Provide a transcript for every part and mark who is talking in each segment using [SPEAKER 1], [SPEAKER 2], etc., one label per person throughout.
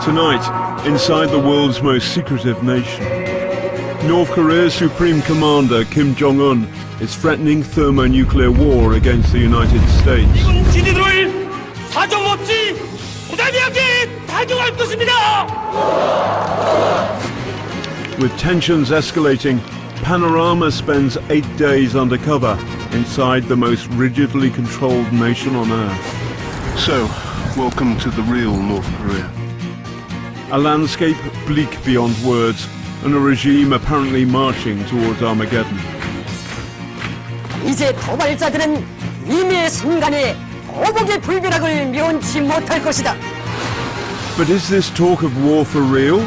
[SPEAKER 1] Tonight, inside the world's most secretive nation, North Korea's Supreme Commander Kim Jong-un is threatening thermonuclear war against the United States. With tensions escalating, Panorama spends 8 days undercover inside the most rigidly controlled nation on Earth.
[SPEAKER 2] So, welcome to the real North Korea.
[SPEAKER 1] A landscape bleak beyond words, and a regime apparently marching towards Armageddon.
[SPEAKER 3] 이제 도발자들은 임의의 순간에 거북의 불벼락을 면치 못할 것이다.
[SPEAKER 1] But is this talk of war for real?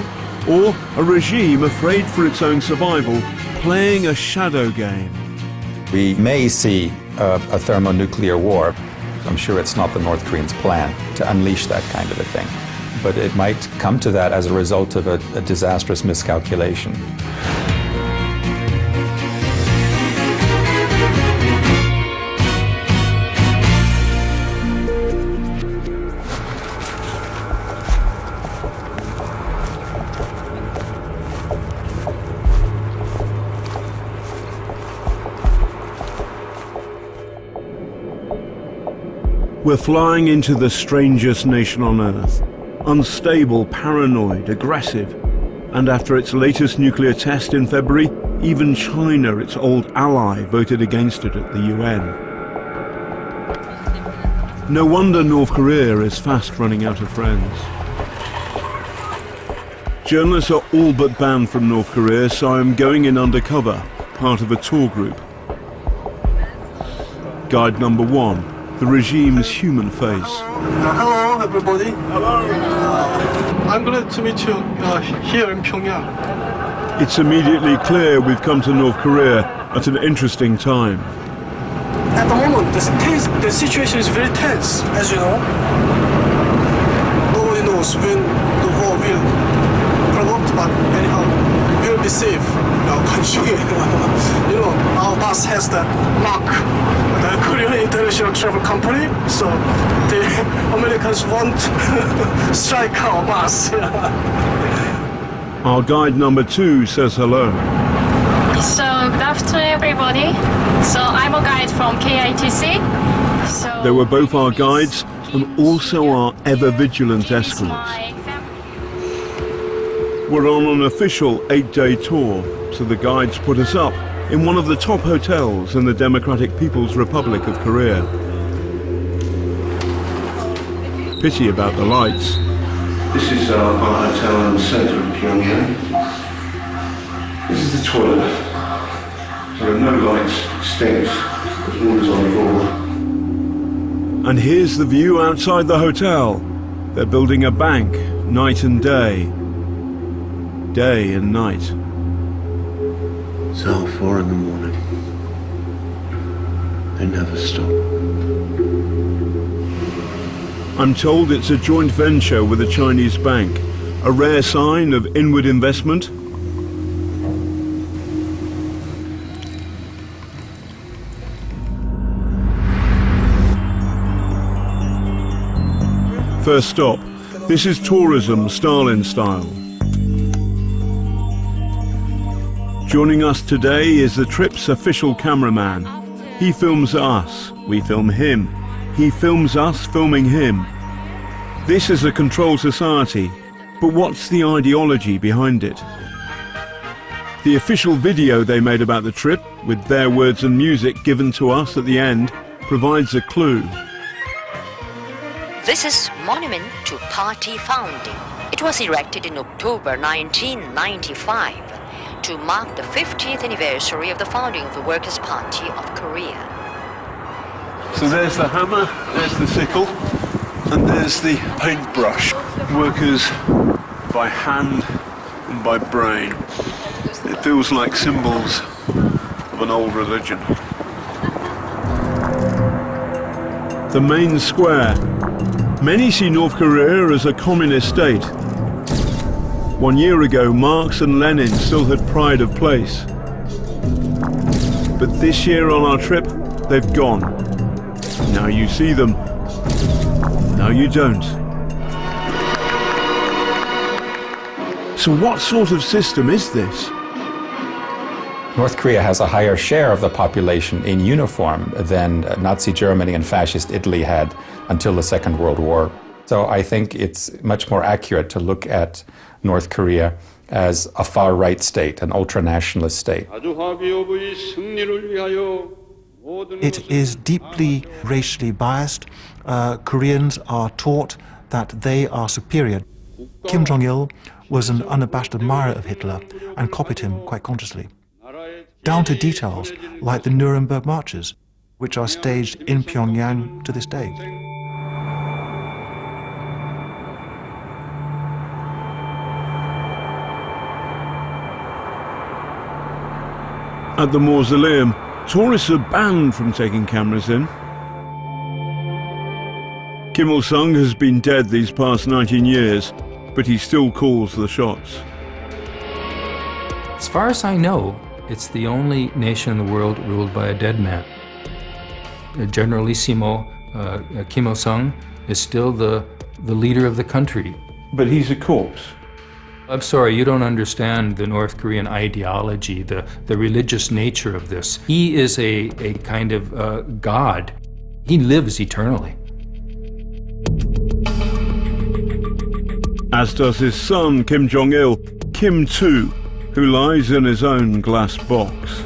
[SPEAKER 1] Or a regime afraid for its own survival, playing a shadow game?
[SPEAKER 4] We may see a thermonuclear war. I'm sure it's not the North Koreans' plan to unleash that kind of a thing. But it might come to that as a result of a disastrous miscalculation.
[SPEAKER 1] We're flying into the strangest nation on Earth. Unstable, paranoid, aggressive. And after its latest nuclear test in February, even China, its old ally, voted against it at the UN. No wonder North Korea is fast running out of friends. Journalists are all but banned from North Korea, so I'm going in undercover, part of a tour group. Guide number 1. The regime's human face.
[SPEAKER 2] Hello, everybody.
[SPEAKER 1] Hello.
[SPEAKER 2] I'm glad to meet you here in Pyongyang.
[SPEAKER 1] It's immediately clear we've come to North Korea at an interesting time.
[SPEAKER 2] At the moment, the situation is very tense, as you know. Nobody knows when the war will erupt, but anyhow, we'll be safe. You know, our boss has the mark, the Korean International Travel Company, so the Americans won't strike our boss.
[SPEAKER 1] Our guide number 2 says hello.
[SPEAKER 5] So, good afternoon, everybody. So, I'm a guide from KITC. So,
[SPEAKER 1] They were both our guides and also our ever-vigilant escorts. We're on an official 8-day tour, so the guides put us up in one of the top hotels in the Democratic People's Republic of Korea. Pity about the lights.
[SPEAKER 2] This is our hotel in the centre of Pyongyang. This is the toilet. There are no lights, stinks, there's waters on the floor.
[SPEAKER 1] And here's the view outside the hotel. They're building a bank, night and day. Day and night.
[SPEAKER 6] It's 4:30 in the morning. They never stop.
[SPEAKER 1] I'm told it's a joint venture with a Chinese bank, a rare sign of inward investment. First stop, this is tourism Stalin style. Joining us today is the trip's official cameraman. He films us, we film him. He films us filming him. This is a controlled society, but what's the ideology behind it? The official video they made about the trip, with their words and music given to us at the end, provides a clue.
[SPEAKER 7] This is monument to party founding. It was erected in October 1995 to mark the 50th anniversary of the founding of the Workers' Party of Korea.
[SPEAKER 1] So there's the hammer, there's the sickle, and there's the paintbrush. Workers by hand and by brain. It feels like symbols of an old religion. The main square. Many see North Korea as a communist state. 1 year ago, Marx and Lenin still had pride of place. But this year on our trip, they've gone. Now you see them, now you don't. So what sort of system is this?
[SPEAKER 4] North Korea has a higher share of the population in uniform than Nazi Germany and Fascist Italy had until the Second World War. So I think it's much more accurate to look at North Korea as a far-right state, an ultra-nationalist state.
[SPEAKER 8] It is deeply racially biased. Koreans are taught that they are superior. Kim Jong-il was an unabashed admirer of Hitler and copied him quite consciously, down to details like the Nuremberg marches, which are staged in Pyongyang to this day.
[SPEAKER 1] At the mausoleum, tourists are banned from taking cameras in. Kim Il-sung has been dead these past 19 years, but he still calls the shots.
[SPEAKER 9] As far as I know, it's the only nation in the world ruled by a dead man. Generalissimo Kim Il-sung is still the leader of the country.
[SPEAKER 1] But he's a corpse.
[SPEAKER 9] I'm sorry, you don't understand the North Korean ideology, the religious nature of this. He is a kind of god. He lives eternally.
[SPEAKER 1] As does his son, Kim Jong-il, Kim too, who lies in his own glass box.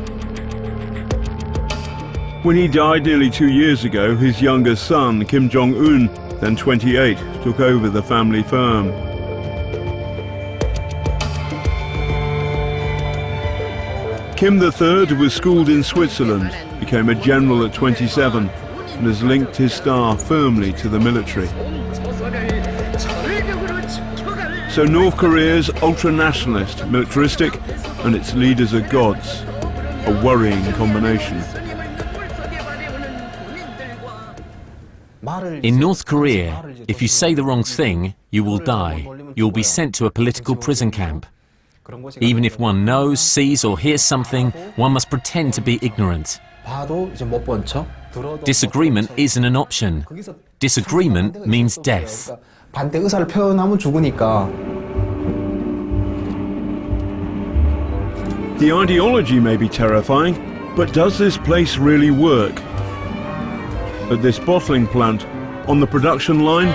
[SPEAKER 1] When he died nearly 2 years ago, his younger son, Kim Jong-un, then 28, took over the family firm. Kim III was schooled in Switzerland, became a general at 27, and has linked his star firmly to the military. So North Korea's ultra-nationalist, militaristic, and its leaders are gods. A worrying combination.
[SPEAKER 10] In North Korea, if you say the wrong thing, you will die. You'll be sent to a political prison camp. Even if one knows, sees or hears something, one must pretend to be ignorant. Disagreement isn't an option. Disagreement means death.
[SPEAKER 1] The ideology may be terrifying, but does this place really work? At this bottling plant, on the production line,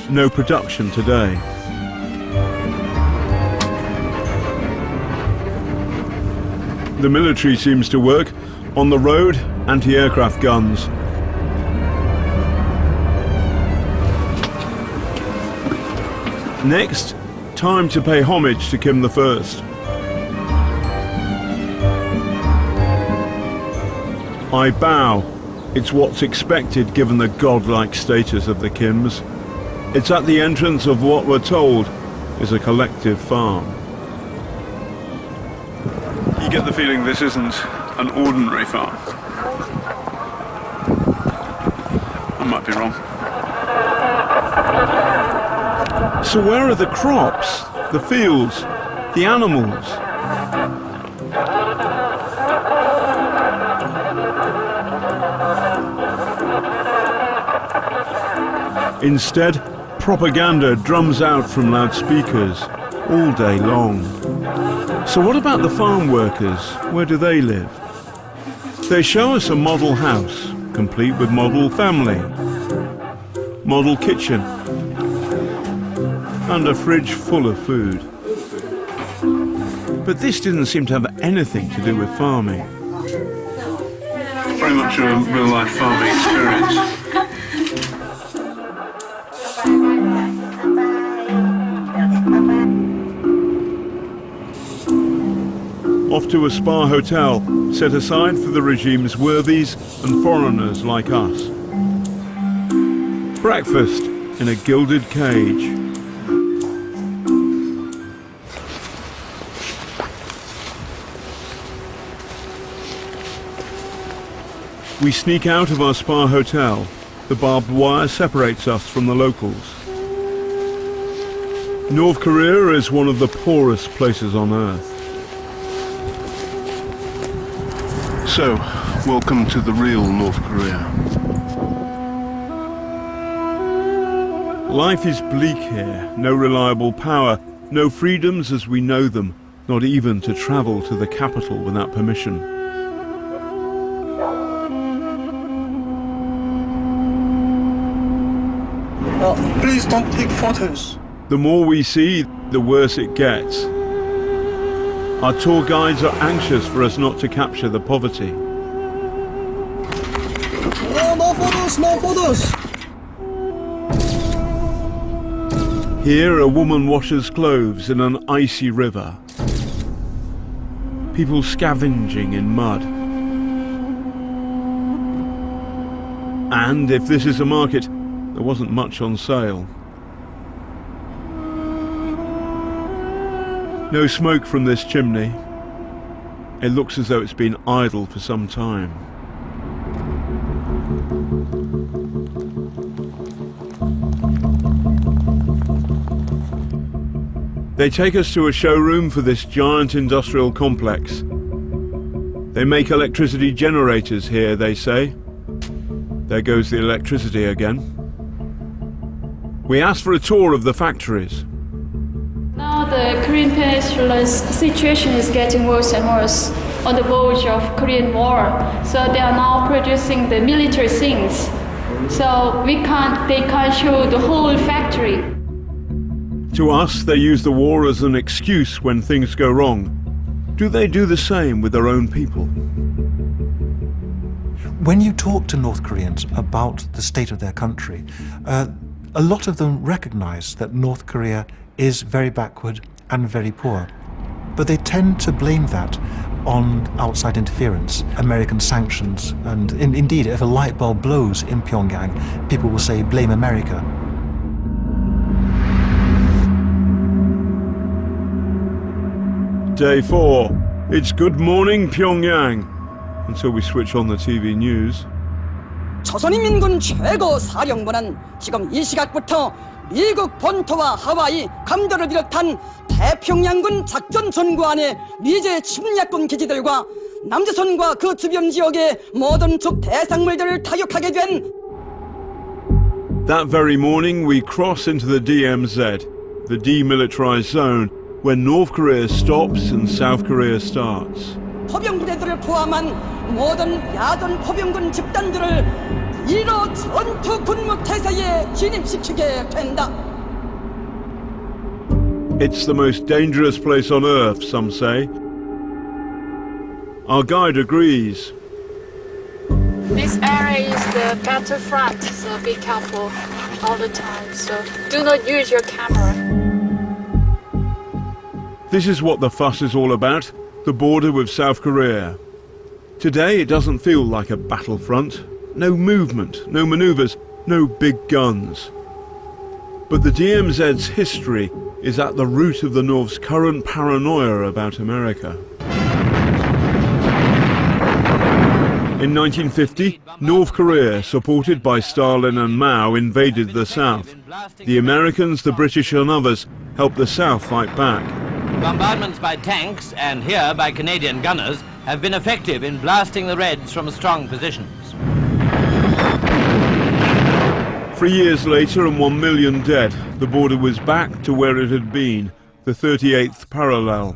[SPEAKER 1] no production today. The military seems to work. On the road, anti-aircraft guns. Next, time to pay homage to Kim I. I bow. It's what's expected given the godlike status of the Kims. It's at the entrance of what we're told is a collective farm. You get the feeling this isn't an ordinary farm. I might be wrong. So where are the crops, the fields, the animals? Instead, propaganda drums out from loudspeakers all day long. So what about the farm workers? Where do they live? They show us a model house, complete with model family, model kitchen, and a fridge full of food. But this didn't seem to have anything to do with farming. Very much a real-life farming experience. Off to a spa hotel, set aside for the regime's worthies and foreigners like us. Breakfast in a gilded cage. We sneak out of our spa hotel. The barbed wire separates us from the locals. North Korea is one of the poorest places on earth. So, welcome to the real North Korea. Life is bleak here, no reliable power, No freedoms as we know them, not even to travel to the capital without permission.
[SPEAKER 11] Please don't take photos.
[SPEAKER 1] The more we see, the worse it gets. Our tour guides are anxious for us not to capture the poverty.
[SPEAKER 11] No photos, no photos.
[SPEAKER 1] Here, a woman washes clothes in an icy river. People scavenging in mud. And if this is a market, there wasn't much on sale. No smoke from this chimney. It looks as though it's been idle for some time. They take us to a showroom for this giant industrial complex. They make electricity generators here, they say. There goes the electricity again. We asked for a tour of the factories.
[SPEAKER 5] Now the Korean Peninsula's situation is getting worse and worse on the verge of Korean War. So they are now producing the military things. So they can't show the whole factory.
[SPEAKER 1] To us, they use the war as an excuse when things go wrong. Do they do the same with their own people?
[SPEAKER 8] When you talk to North Koreans about the state of their country, a lot of them recognize that North Korea is very backward and very poor. But they tend to blame that on outside interference, American sanctions, and indeed, if a light bulb blows in Pyongyang, people will say, blame America.
[SPEAKER 1] Day 4. It's Good Morning Pyongyang. Until we switch on the TV news.
[SPEAKER 3] 조선인민군 최고 사령부는 지금 이 시각부터 미국 본토와 하와이, 감도를 비롯한 태평양군 작전 전구안의 미제 침략군 기지들과 남조선과 그 주변 지역의 모든 적 대상물들을 타격하게 된.
[SPEAKER 1] That very morning we cross into the DMZ, the demilitarized zone, where North Korea stops and South Korea starts.
[SPEAKER 3] 포병부대들을 포함한 모든 야전 포병군 집단들을 1호 전투 군무 태세에 진입시키게 된다.
[SPEAKER 1] It's the most dangerous place on earth, some say. Our guide agrees.
[SPEAKER 5] This area is the battlefront, so be careful all the time. So do not use your camera.
[SPEAKER 1] This is what the fuss is all about, the border with South Korea. Today it doesn't feel like a battlefront. No movement, no maneuvers, no big guns. But the DMZ's history is at the root of the North's current paranoia about America. In 1950, North Korea, supported by Stalin and Mao, invaded the South. The Americans, the British and others helped the South fight back.
[SPEAKER 12] Bombardments by tanks, and here by Canadian gunners, have been effective in blasting the Reds from strong positions.
[SPEAKER 1] 3 years later and 1 million dead, the border was back to where it had been, the 38th parallel.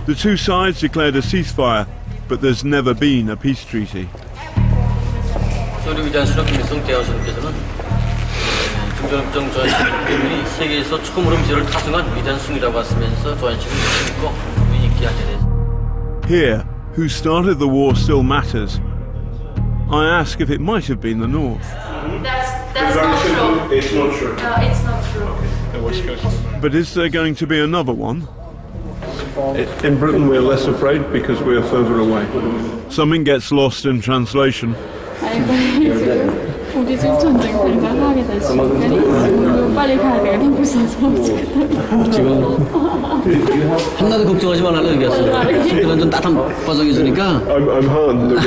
[SPEAKER 1] The two sides declared a ceasefire, but there's never been a peace treaty.
[SPEAKER 13] 중전협정 조안식이 세계에서 처음으로 미제를 탑승한 위대한 승리라고 하시면서 조안식을 신고 의미 있게 하게 됐습니다.
[SPEAKER 1] Here, who started the war still matters. I ask if it might have been the North.
[SPEAKER 5] That's not true.
[SPEAKER 2] It's not true.
[SPEAKER 5] No, it's not true.
[SPEAKER 1] But is there going to be another one? In Britain we're less afraid because we're further away. Something gets lost in translation.
[SPEAKER 5] 우리 전쟁 발생하게 된 시간이 빨리 가야 되거든.
[SPEAKER 13] 지금 한나도 걱정하지 말라고 얘기했어요. 완전 따뜻한 바닥이 있으니까.
[SPEAKER 2] I'm hardened.